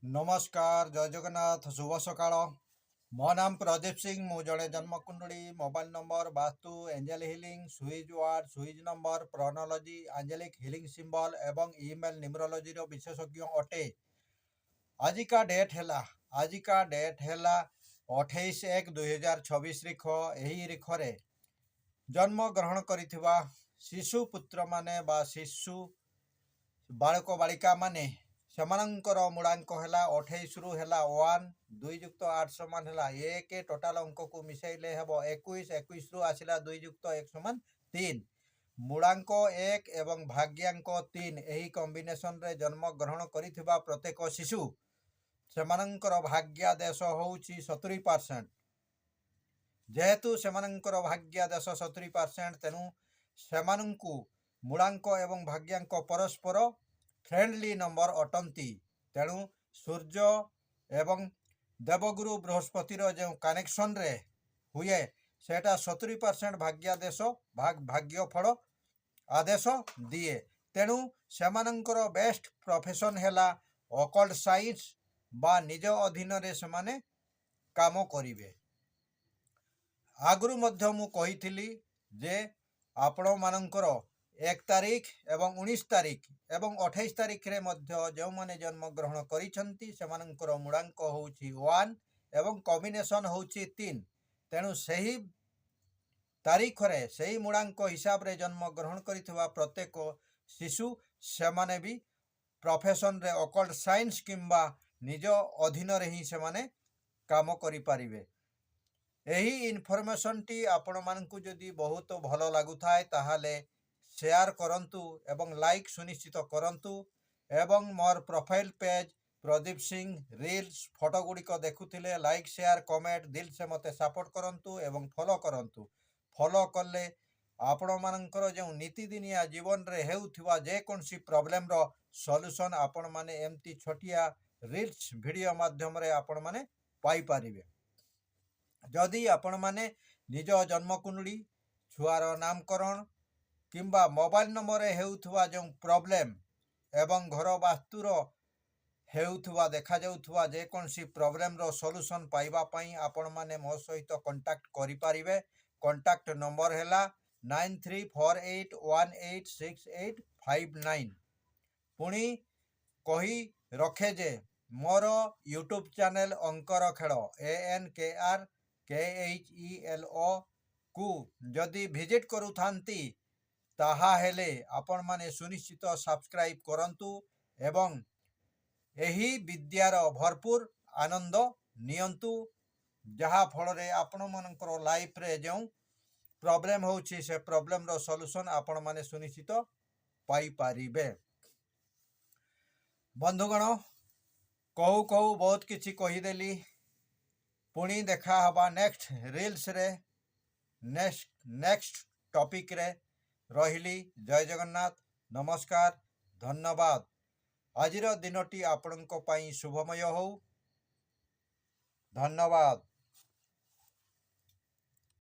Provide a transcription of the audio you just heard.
नमस्कार जय जगन्नाथ शुभ सकाळ। मो नाम प्रदीप सिंह मु जड़े जन्मकुंडली mobile number vastu angel healing switch word switch number प्रोनोलॉजी आंजेलिक हिलिंग सिंबल एवं ईमेल न्यूमरोलॉजी रो विशेषज्ञ अटे। आज का डेट है 28/1/2026 रिख एही रिखरे जन्म ग्रहण करिथिबा शिशु पुत्र माने बा शिशु बालक बालिका माने सेमानंकर मूलांक है 28 रु है 1 2 युक्त 8 समान है 1 टोटाल अंक को मिसेले हेब 21 21 रु आसिला 2 युक्त 1 समान 3 मूलांक 1 एवं भाग्यांक 3 एही कॉम्बिनेशन रे जन्म ग्रहण करिथिबा प्रत्येक शिशु सेमानंकर भाग्यादेश होउची 70%। जेहेतु सेमानंकर भाग्यादेश 70% तेनु सेमानंकु मूलांक एवं भाग्यांक परस्पर फ्रेंडली नंबर अटंती। तेणु सूर्य एवं देवगुरु बृहस्पतिर जो कनेक्शन रे हुए सेटा 70% भाग्यादेश भाग्यफल आदेश दिए। तेणु सेमानंकर बेस्ट प्रोफेशन हैला ऑकल्ट साइंस बा निज अधीन रे सेमाने काम करिवे। आगुरु मध्य मु कहिथिली जे आपण मानंकर 1 तारीख एवं 19 तारीख एवं 28 तारीख रे मध्य जो माने जन्म ग्रहण करिसंती सेमानंकर मूलांक होउची 1 एवं कॉम्बिनेशन होउची 3। तेणु सही तारीख रे सही मूलांक हिसाब रे जन्म ग्रहण करिथिबा प्रत्येक शिशु सेमाने भी प्रोफेशन रे ऑकल्ट साइंस किंबा निज अधीन रे ही सेमाने काम करि पारिबे। एही इनफॉरमेशन टी आपण मानकु जदी बहुत भलो लागु थाए ताहाले शेयर करंतु एवं लाइक सुनिश्चित करंतु एवं मोर profile page Pradeep Singh reels photo गुड़िक देखुथिले लाइक शेयर कमेंट दिल से मते सपोर्ट करंतु एवं फॉलो करंतु। फॉलो कले आपण मानकर जो नीतिदिनिया जीवन रे हेउथिबा जे कोनसी प्रॉब्लम रो सॉल्यूशन आपण माने एमती छोटिया रील्स वीडियो माध्यम रे आपण माने पाई पारिबे। जदि आपण माने निज जन्म कुंडली छुआर नामकरण किंबा मोबाइल नंबर हेउथुवा जो प्रॉब्लम एवं घर वास्तुर हेउथुवा देखा जाउथुवा जे कोनसी प्रॉब्लम रो सॉल्यूशन पाइबा पई आपण माने मो सहित कांटेक्ट करि पारिबे। कांटेक्ट नंबर हैला 9348186859। पुणी कही रखे जे मोर यूट्यूब चैनल अंकर खेल ANKRKHELO को जदि विजिट करू थांती ताहा हेले आपण माने सुनिश्चित सब्सक्राइब करंतु एवं एही विद्यार भरपूर आनंद नियंतु जहा फल रे आपण मानकर लाइफ रे जो प्रॉब्लम होउची से प्रॉब्लम रो सॉल्यूशन आपण माने सुनिश्चित पाई पारिबे। बंधुगण कहू कहू बहुत किछि कही देली। पुणी देखा हबा नेक्स्ट रील्स रे नेक्स्ट टॉपिक रे रहिली। जय जगन्नाथ नमस्कार धन्यवाद। आजिर दिनटी आपणक पई शुभमय हो। धन्यवाद।